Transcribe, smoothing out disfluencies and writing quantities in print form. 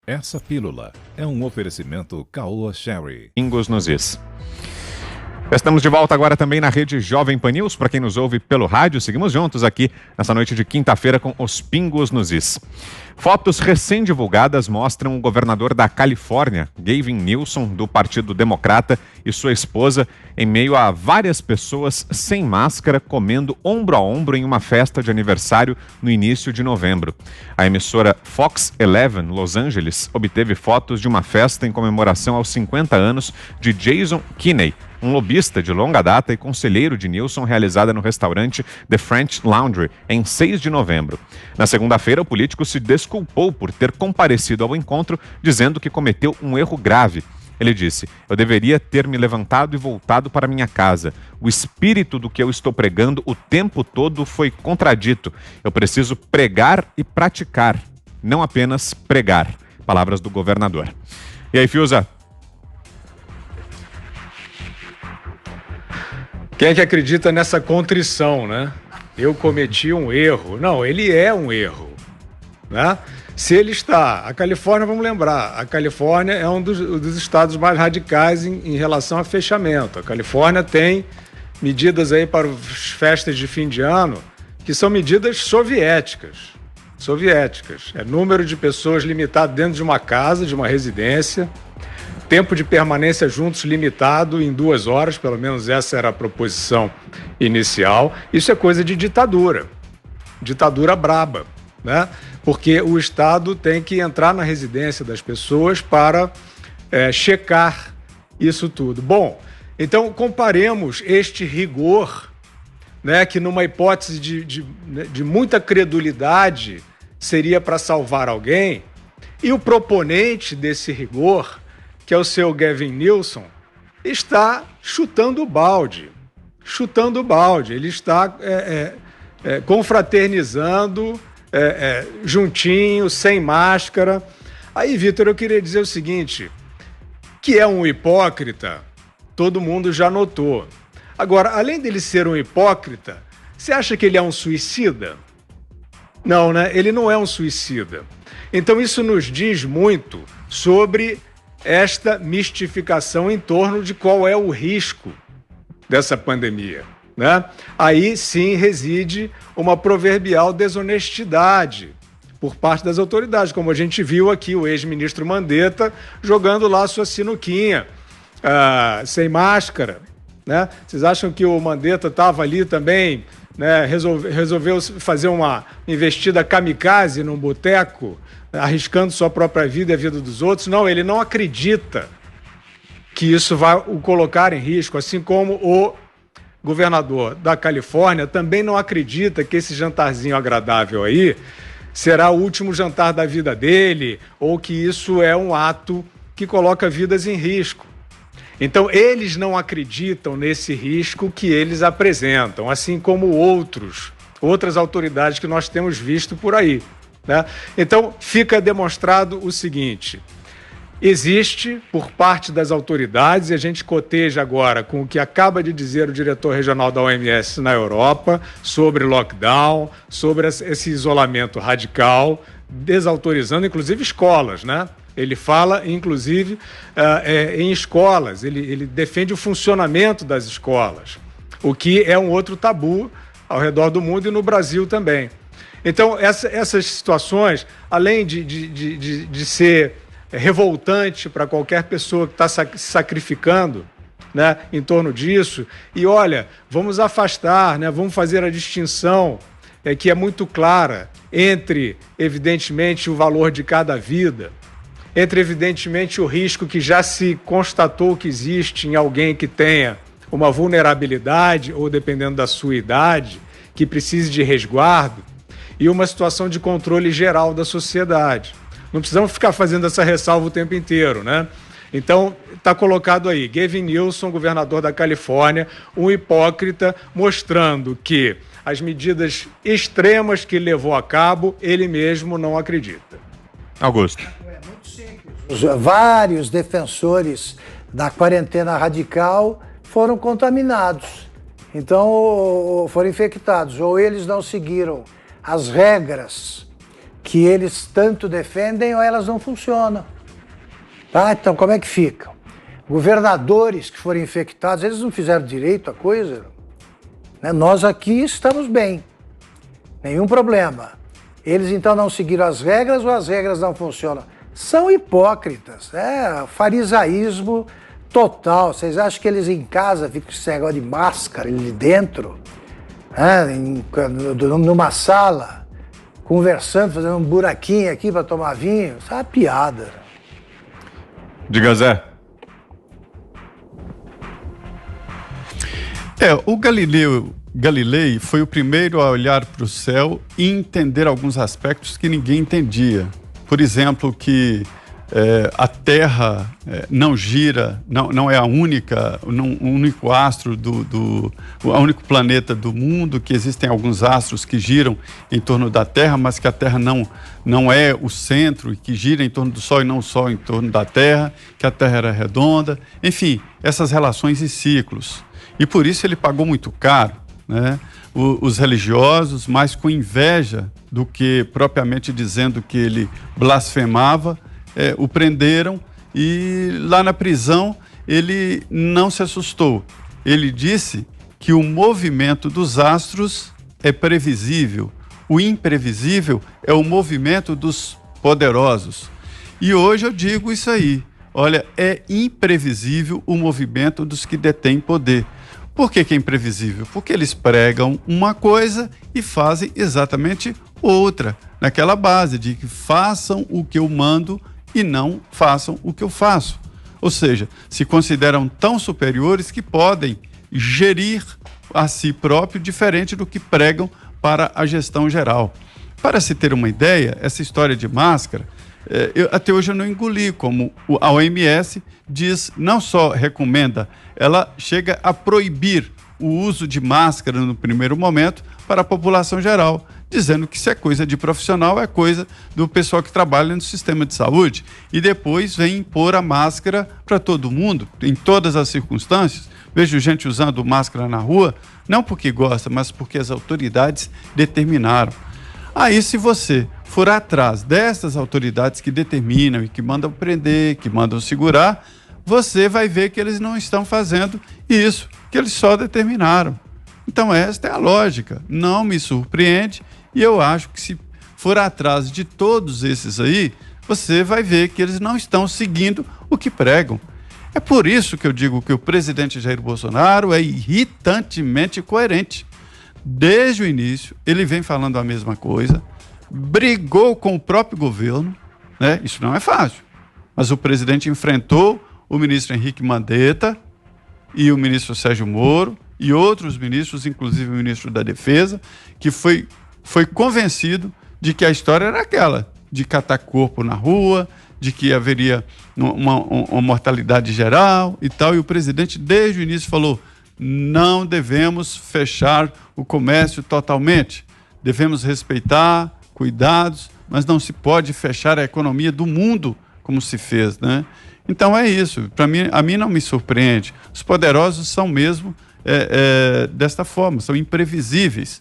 Essa pílula é um oferecimento Caoa Sherry. Pingos nos is. Estamos de volta agora também na rede Jovem Pan News. Para quem nos ouve pelo rádio, seguimos juntos aqui nessa noite de quinta-feira com os Pingos nos is. Fotos recém-divulgadas mostram o governador da Califórnia, Gavin Newsom, do Partido Democrata, e sua esposa em meio a várias pessoas sem máscara comendo ombro a ombro em uma festa de aniversário no início de novembro. A emissora Fox 11, Los Angeles, obteve fotos de uma festa em comemoração aos 50 anos de Jason Kinney, um lobista de longa data e conselheiro de Newsom, realizada no restaurante The French Laundry, em 6 de novembro. Na segunda-feira, o político se desculpou por ter comparecido ao encontro, dizendo que cometeu um erro grave. Ele disse: "Eu deveria ter me levantado e voltado para minha casa. O espírito do que eu estou pregando o tempo todo foi contradito. Eu preciso pregar e praticar, não apenas pregar." Palavras do governador. E aí, Fiuza? Quem é que acredita nessa contrição, né? Eu cometi um erro. Não, ele é um erro, né? Se ele está... A Califórnia, vamos lembrar, a Califórnia é um dos estados mais radicais em relação a fechamento. A Califórnia tem medidas aí para as festas de fim de ano que são medidas soviéticas. É número de pessoas limitado dentro de uma casa, de uma residência, tempo de permanência juntos limitado em 2 horas, pelo menos essa era a proposição inicial. Isso é coisa de ditadura braba, né? Porque o Estado tem que entrar na residência das pessoas para checar isso tudo. Bom, então comparemos este rigor, né, que numa hipótese de muita credulidade seria para salvar alguém, e o proponente desse rigor, que é o seu Gavin Newsom, está chutando o balde. Ele está confraternizando, juntinho, sem máscara. Aí, Vitor, eu queria dizer o seguinte, que é um hipócrita, todo mundo já notou. Agora, além dele ser um hipócrita, você acha que ele é um suicida? Não, né? Ele não é um suicida. Então, isso nos diz muito sobre esta mistificação em torno de qual é o risco dessa pandemia, né? Aí sim reside uma proverbial desonestidade por parte das autoridades, como a gente viu aqui o ex-ministro Mandetta jogando lá sua sinuquinha, sem máscara, né? Vocês acham que o Mandetta estava ali também, né, resolveu fazer uma investida kamikaze num boteco, arriscando sua própria vida e a vida dos outros? Não, ele não acredita que isso vai o colocar em risco, assim como o governador da Califórnia também não acredita que esse jantarzinho agradável aí será o último jantar da vida dele, ou que isso é um ato que coloca vidas em risco. Então, eles não acreditam nesse risco que eles apresentam, assim como outras autoridades que nós temos visto por aí, né? Então, fica demonstrado o seguinte: existe, por parte das autoridades, e a gente coteja agora com o que acaba de dizer o diretor regional da OMS na Europa sobre lockdown, sobre esse isolamento radical, desautorizando inclusive escolas, né? Ele fala, inclusive, em escolas, ele defende o funcionamento das escolas, o que é um outro tabu ao redor do mundo e no Brasil também. Então, essas situações, além de ser revoltante para qualquer pessoa que está se sacrificando, né, em torno disso, e olha, vamos afastar, né, vamos fazer a distinção que é muito clara entre, evidentemente, o valor de cada vida, entre, evidentemente, o risco que já se constatou que existe em alguém que tenha uma vulnerabilidade, ou dependendo da sua idade, que precise de resguardo, e uma situação de controle geral da sociedade. Não precisamos ficar fazendo essa ressalva o tempo inteiro, né? Então, está colocado aí, Gavin Newsom, governador da Califórnia, um hipócrita, mostrando que as medidas extremas que ele levou a cabo, ele mesmo não acredita. Augusto. É muito simples. Vários defensores da quarentena radical foram contaminados. Então, foram infectados. Ou eles não seguiram as regras que eles tanto defendem ou elas não funcionam. Tá? Então, como é que ficam? Governadores que foram infectados, eles não fizeram direito à coisa. Né? Nós aqui estamos bem, nenhum problema. Eles então não seguiram as regras ou as regras não funcionam? São hipócritas, é farisaísmo total. Vocês acham que eles em casa ficam com esse negócio de máscara ali dentro, numa sala, conversando, fazendo um buraquinho aqui para tomar vinho? Isso é uma piada. Diga, Zé. O Galilei foi o primeiro a olhar para o céu e entender alguns aspectos que ninguém entendia. Por exemplo, que a Terra não gira, não é o único astro, o único planeta do mundo, que existem alguns astros que giram em torno da Terra, mas que a Terra não é o centro, e que gira em torno do Sol e não o Sol em torno da Terra, que a Terra era redonda. Enfim, essas relações e ciclos. E por isso ele pagou muito caro, né? Os religiosos, mais com inveja do que propriamente dizendo que ele blasfemava, o prenderam, e lá na prisão ele não se assustou. Ele disse que o movimento dos astros é previsível, o imprevisível é o movimento dos poderosos. E hoje eu digo isso aí, olha, é imprevisível o movimento dos que detêm poder. Por que é imprevisível? Porque eles pregam uma coisa e fazem exatamente outra, naquela base de que façam o que eu mando e não façam o que eu faço. Ou seja, se consideram tão superiores que podem gerir a si próprio diferente do que pregam para a gestão geral. Para se ter uma ideia, essa história de máscara, até hoje eu não engoli, como a OMS diz, não só recomenda, ela chega a proibir o uso de máscara no primeiro momento para a população geral, dizendo que isso é coisa de profissional, é coisa do pessoal que trabalha no sistema de saúde, e depois vem impor a máscara para todo mundo, em todas as circunstâncias. Vejo gente usando máscara na rua, não porque gosta, mas porque as autoridades determinaram. Aí, se você for atrás dessas autoridades que determinam e que mandam prender, que mandam segurar, você vai ver que eles não estão fazendo isso, que eles só determinaram. Então, esta é a lógica. Não me surpreende, e eu acho que se for atrás de todos esses aí, você vai ver que eles não estão seguindo o que pregam. É por isso que eu digo que o presidente Jair Bolsonaro é irritantemente coerente. Desde o início, ele vem falando a mesma coisa, brigou com o próprio governo, né? Isso não é fácil, mas o presidente enfrentou o ministro Henrique Mandetta e o ministro Sérgio Moro e outros ministros, inclusive o ministro da Defesa, que foi convencido de que a história era aquela, de catar corpo na rua, de que haveria uma mortalidade geral e tal, e o presidente desde o início falou: não devemos fechar o comércio totalmente, devemos respeitar cuidados, mas não se pode fechar a economia do mundo como se fez, né? Então é isso, a mim não me surpreende. Os poderosos são mesmo desta forma, são imprevisíveis.